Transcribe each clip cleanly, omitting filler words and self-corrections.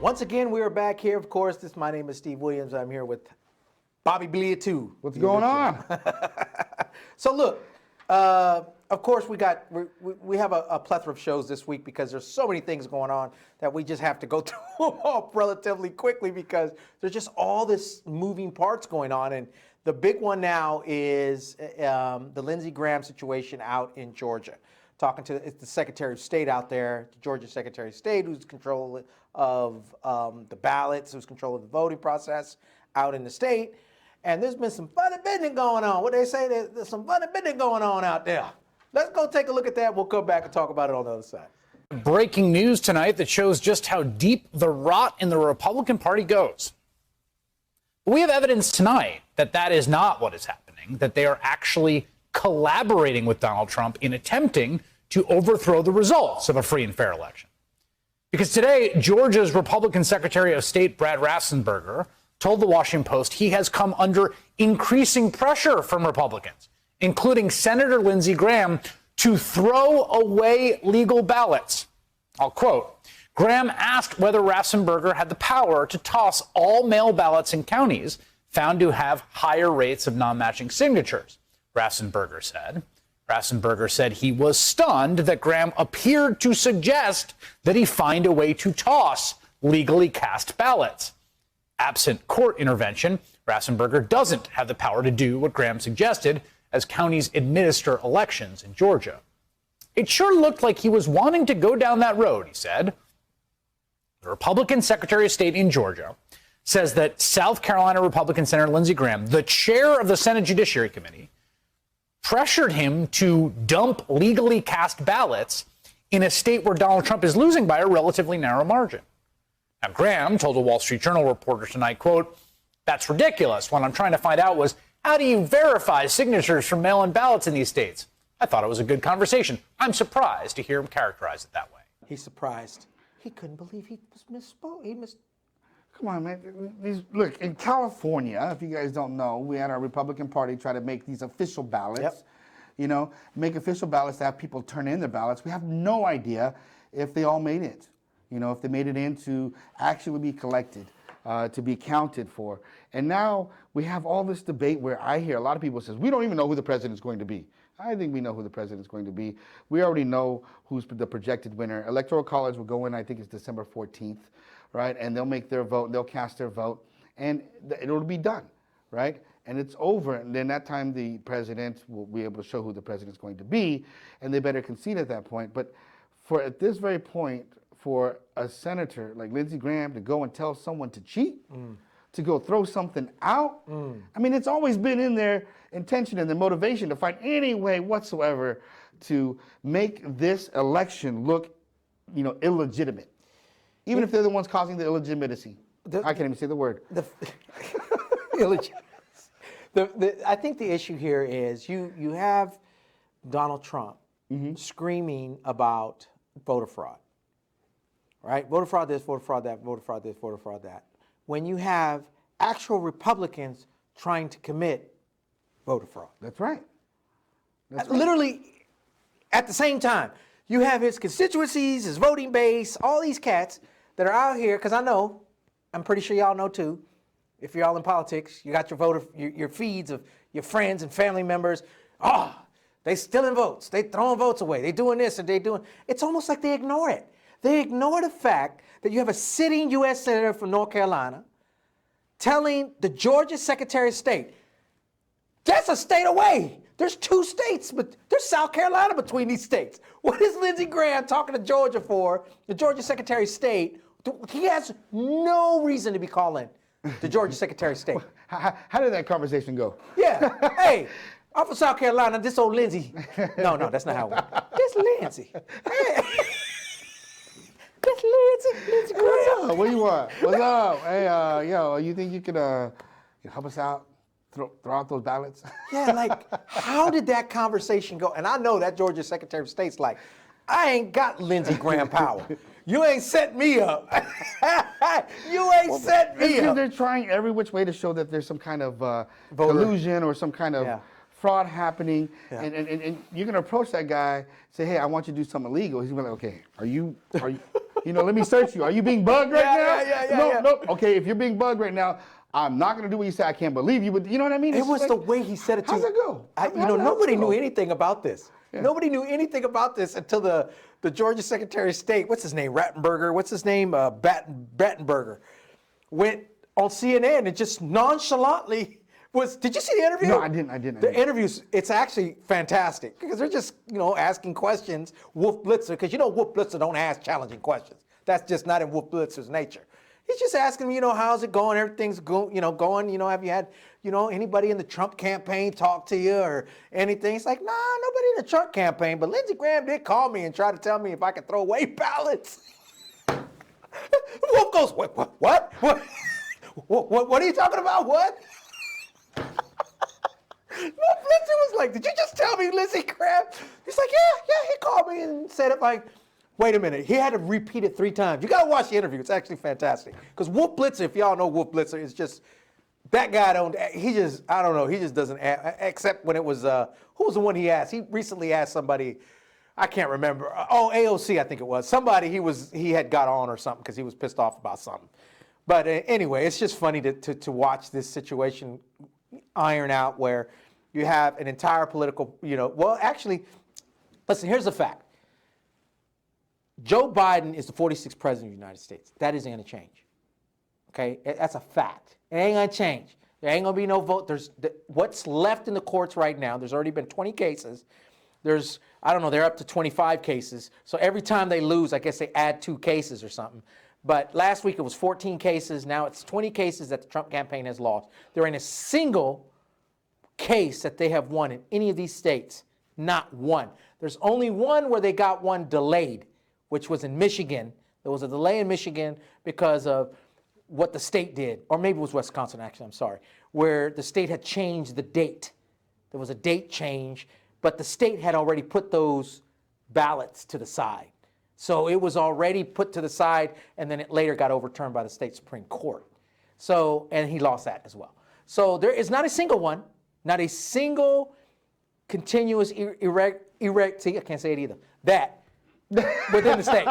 Once again, we are back here. Of course, my name is Steve Williams. I'm here with Bobby Belia too. What's going on? So look, of course, we have a plethora of shows this week because there's so many things going on that we just have to go through all relatively quickly because there's just all this moving parts going on. And the big one now is the Lindsey Graham situation out in Georgia. Talking to the Secretary of State out there, the Georgia Secretary of State, who's in control of the ballots, who's in control of the voting process out in the state. And there's been some funny business going on. What they say, there's some funny business going on out there. Let's go take a look at that. We'll come back and talk about it on the other side. Breaking news tonight that shows just how deep the rot in the Republican Party goes. We have evidence tonight that that is not what is happening, that they are actually collaborating with Donald Trump in attempting to overthrow the results of a free and fair election. Because today, Georgia's Republican Secretary of State Brad Raffensperger told the Washington Post he has come under increasing pressure from Republicans, including Senator Lindsey Graham, to throw away legal ballots. I'll quote, Graham asked whether Raffensperger had the power to toss all mail ballots in counties found to have higher rates of non-matching signatures, Raffensperger said. Raffensperger said he was stunned that Graham appeared to suggest that he find a way to toss legally cast ballots. Absent court intervention, Raffensperger doesn't have the power to do what Graham suggested as counties administer elections in Georgia. It sure looked like he was wanting to go down that road, he said. The Republican Secretary of State in Georgia says that South Carolina Republican Senator Lindsey Graham, the chair of the Senate Judiciary Committee, pressured him to dump legally cast ballots in a state where Donald Trump is losing by a relatively narrow margin. Now, Graham told a Wall Street Journal reporter tonight, quote, that's ridiculous. What I'm trying to find out was, how do you verify signatures from mail-in ballots in these states? I thought it was a good conversation. I'm surprised to hear him characterize it that way. He's surprised. He couldn't believe he misspoke. Come on, man. Look, in California, if you guys don't know, we had our Republican Party try to make these official ballots. Yep. You know, make official ballots to have people turn in their ballots. We have no idea if they all made it. You know, if they made it in to actually be collected, to be counted for. And now we have all this debate where I hear a lot of people say, we don't even know who the president is going to be. I think we know who the president is going to be. We already know who's the projected winner. Electoral College will go in, I think it's December 14th, right? And they'll make their vote, they'll cast their vote, and it'll be done, right? And it's over, and then that time the president will be able to show who the president is going to be, and they better concede at that point. But for at this very point, for a senator like Lindsey Graham to go and tell someone to cheat, to go throw something out, I mean, it's always been in their intention and their motivation to find any way whatsoever to make this election look, you know, illegitimate. Even if they're the ones causing the illegitimacy. I can't even say the word. Illegitimacy. I think the issue here is you have Donald Trump screaming about voter fraud, right? Voter fraud this, voter fraud that, voter fraud this, voter fraud that. When you have actual Republicans trying to commit voter fraud. That's right. That's right. Literally at the same time. You have his constituencies, his voting base, all these cats that are out here, because I'm pretty sure y'all know too, if you're all in politics, you got your feeds of your friends and family members. They stealing votes. They throwing votes away. They doing this and they doing. It's almost like they ignore it. They ignore the fact that you have a sitting U.S. Senator from North Carolina telling the Georgia Secretary of State, that's a state away. There's two states, but there's South Carolina between these states. What is Lindsey Graham talking to Georgia for? The Georgia Secretary of State, he has no reason to be calling the Georgia Secretary of State. How did that conversation go? Yeah. Hey, I'm from South Carolina. This old Lindsey. No, that's not how it went. This Lindsey. Hey. This Lindsey Graham. What's up? What do you want? What's up? Hey, yo, you think you could help us out? Throw out those ballots? Yeah, like, how did that conversation go? And I know that Georgia Secretary of State's like, I ain't got Lindsey Graham power. You ain't set me up. You ain't set me up. They're trying every which way to show that there's some kind of collusion or some kind of fraud happening. Yeah. And you're going to approach that guy, say, hey, I want you to do something illegal. He's going to be like, okay, are you Let me search you. Are you being bugged right now? Yeah. No. Okay, if you're being bugged right now, I'm not going to do what you say. I can't believe you, but you know what I mean? It was the way he said it to How's it go? Nobody knew anything about this. Yeah. Nobody knew anything about this until the Georgia Secretary of State, what's his name, Battenberger, went on CNN and just nonchalantly did you see the interview? No, I didn't. The interviews, it's actually fantastic because they're just, asking questions. Wolf Blitzer, because Wolf Blitzer don't ask challenging questions. That's just not in Wolf Blitzer's nature. He's just asking me, how's it going? Everything's going. Have you had, anybody in the Trump campaign talk to you or anything? It's like, nah, nobody in the Trump campaign, but Lindsey Graham did call me and try to tell me if I could throw away ballots. Wolf goes, what? What are you talking about? What? Wolf Blitzer was like, did you just tell me Lindsey Graham? He's like, yeah, he called me and said it like, wait a minute. He had to repeat it 3 times. You got to watch the interview. It's actually fantastic. Because Wolf Blitzer, if y'all know Wolf Blitzer, is just, that guy he just doesn't, except when it was, who was the one he asked? He recently asked somebody, I can't remember. AOC, I think it was. Somebody he had got on or something because he was pissed off about something. But anyway, it's just funny to watch this situation iron out where you have an entire political, actually, listen, here's the fact. Joe Biden is the 46th president of the United States. That isn't going to change. Okay? That's a fact. It ain't going to change. There ain't going to be no vote. What's left in the courts right now, there's already been 20 cases. They're up to 25 cases. So every time they lose, I guess they add 2 cases or something. But last week it was 14 cases. Now it's 20 cases that the Trump campaign has lost. There ain't a single case that they have won in any of these states. Not one. There's only one where they got one delayed, which was in Michigan. There was a delay in Michigan because of what the state did, or maybe it was Wisconsin, actually, I'm sorry, where the state had changed the date. There was a date change, but the state had already put those ballots to the side. So it was already put to the side, and then it later got overturned by the state Supreme Court. So, and he lost that as well. So there is not a single one, not a single continuous erect, see, I can't say it either, that within the state,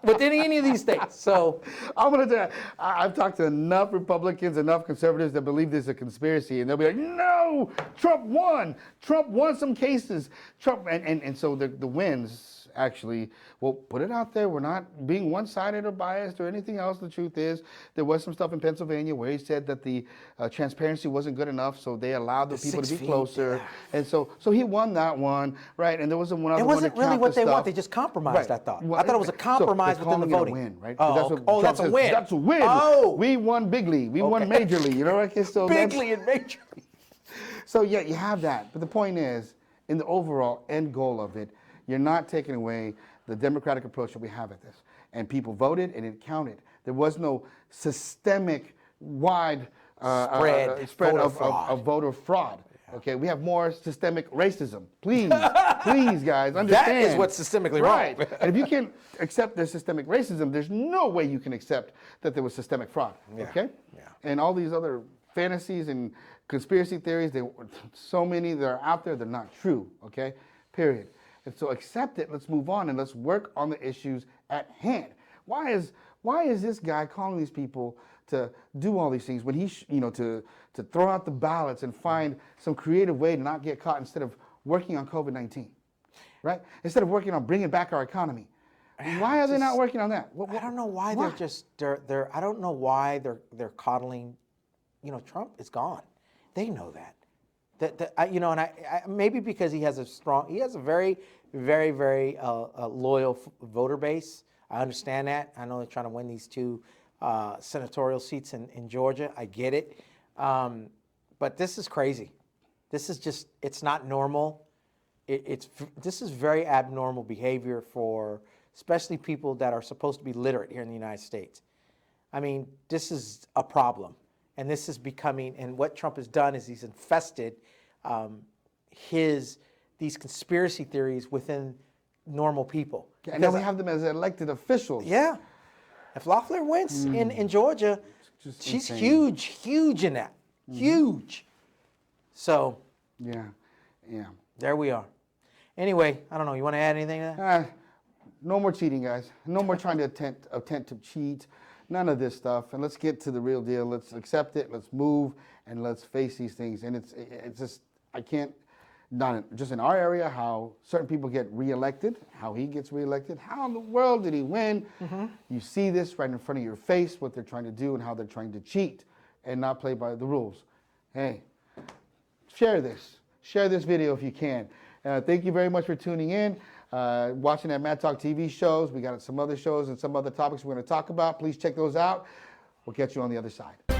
within any of these states. So I'm going to tell you, I've talked to enough Republicans, enough conservatives that believe there's a conspiracy, and they'll be like, no, Trump won some cases. And so the wins actually, well, put it out there. We're not being one-sided or biased or anything else. The truth is, there was some stuff in Pennsylvania where he said that the transparency wasn't good enough, so they allowed the people to be closer. Yeah. And so he won that one, right? And there was one other one. It wasn't really what they want. They just compromised, right. I thought. I thought it was a compromise within the voting. It a win, right? That's a win. That's a win. Oh. We won bigly. We won majorly. You know, okay, so bigly and majorly. So yeah, you have that. But the point is, in the overall end goal of it, you're not taking away the democratic approach that we have at this. And people voted and it counted. There was no systemic wide spread of voter fraud. Yeah. Okay, we have more systemic racism. Please, please, guys, understand. That is what's systemically right. wrong. And if you can't accept there's systemic racism, there's no way you can accept that there was systemic fraud. Yeah. Okay? Yeah. And all these other fantasies and conspiracy theories, so many that are out there, they're not true. Okay? Period. And so accept it, let's move on, and let's work on the issues at hand. Why is this guy calling these people to do all these things when he, to throw out the ballots and find some creative way to not get caught instead of working on COVID-19, right? Instead of working on bringing back our economy. Why are they not working on that? I don't know why they're I don't know why they're coddling, Trump is gone. They know that. Maybe because he has a very, very, very loyal voter base. I understand that. I know they're trying to win these 2 senatorial seats in Georgia. I get it. But this is crazy. This is just, it's not normal. This is very abnormal behavior for especially people that are supposed to be literate here in the United States. I mean, this is a problem. And this is becoming, and what Trump has done is he's infested these conspiracy theories within normal people. And then we have them as elected officials. Yeah. If Loeffler wins in Georgia, she's insane. huge in that. Huge. So. Yeah. There we are. Anyway, I don't know. You want to add anything to that? No more cheating, guys. No more trying to attempt to cheat. None of this stuff. And let's get to the real deal. Let's accept it. Let's move and let's face these things. And it's just, I can't, not just in our area, how certain people get reelected, how he gets reelected. How in the world did he win? You see this right in front of your face, what they're trying to do and how they're trying to cheat and not play by the rules. Hey, share this. Share this video if you can. Thank you very much for tuning in. Watching at Mad Talk TV shows. We got some other shows and some other topics we're going to talk about. Please check those out. We'll catch you on the other side.